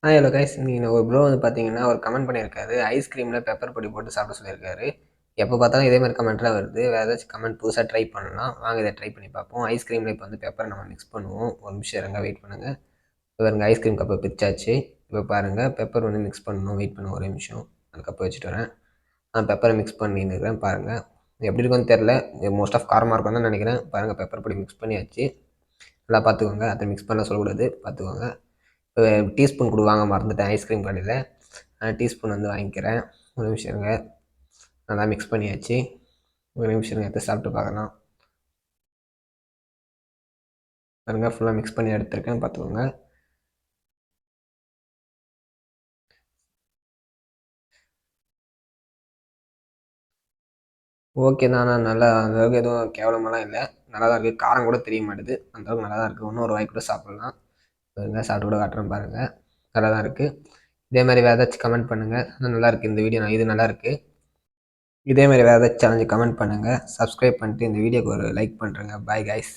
Hello guys. நீங்கள் ஒரு bro வந்து பார்த்தீங்கன்னா ஒரு கமெண்ட் பண்ணியிருக்காரு. ஐஸ்கிரீமில் பெப்பர் பொடி போட்டு சாப்பிட சொல்லியிருக்காரு. எப்போ பார்த்தாலும் இதே மாதிரி கமெண்ட்லாம் வருது. வேறு ஏதாச்சும் கமெண்ட் புதுசாக ட்ரை பண்ணலாம். வாங்க இதை ட்ரை பண்ணி பார்ப்போம். ஐஸ்கிரீமில் இப்போ வந்து பெப்பரை நம்ம மிக்ஸ் பண்ணுவோம். ஒரு நிமிஷம் இருங்க, வெயிட் பண்ணுங்கள். இப்போ பாருங்கள், ஐஸ்கிரீம் கப்பை பிரிச்சாச்சு. இப்போ பாருங்கள், பெப்பர் வந்து மிக்ஸ் பண்ணணும். வெயிட் பண்ணுங்க ஒரு நிமிஷம். அந்த கப்பை வச்சுட்டு வரேன். நான் பெப்பரை மிக்ஸ் பண்ணின்னுக்கிறேன். பாருங்கள் எப்படி இருக்குன்னு தெரில. மோஸ்ட் ஆஃப் காரமாக இருக்கும் தான் நினைக்கிறேன். பாருங்கள், பெப்பர் பொடி மிக்ஸ் பண்ணியாச்சு. நல்லா பார்த்துக்கோங்க. அதை மிக்ஸ் பண்ண சொல்லக்கூடாது, பார்த்துக்கோங்க. டீஸ்பூன் வாங்க மறந்துட்டேன் ஐஸ்கிரீம் கடையில். டீஸ்பூன் வந்து வாங்கிக்கிறேன். ஒரு நிமிஷம் இருங்க. நல்லா மிக்ஸ் பண்ணியாச்சு. ஒரு நிமிஷம் இருங்க, எடுத்து சாப்பிட்டு பார்க்கலாம். பாருங்க, ஃபுல்லாக மிக்ஸ் பண்ணி எடுத்துருக்கேன், பார்த்துக்கோங்க. ஓகே தான். நான் நல்லா அந்தளவுக்கு எதுவும் கேவலமெல்லாம் இல்லை, நல்லா தான் இருக்குது. காரம் கூட தெரிய மாட்டேது, அந்தளவுக்கு நல்லா தான் இருக்குது. இன்னும் ஒரு வாய் கூட சாப்பிட்லாம். பாருங்க, சாப்பிட்டு கூட காட்டுறேன் பாருங்கள். நல்லா தான் இருக்குது. இதே மாதிரி வேறு ஏதாச்சும் கமெண்ட் பண்ணுங்கள். நல்லா இருக்குது இந்த வீடியோ. இது நல்லா இருக்குது. இதே மாதிரி வேறு ஏதாச்சும் சேனலுக்கு கமெண்ட் பண்ணுங்கள். சப்ஸ்கிரைப் பண்ணிட்டு இந்த வீடியோக்கு ஒரு லைக் பண்ணுறேங்க. Bye guys.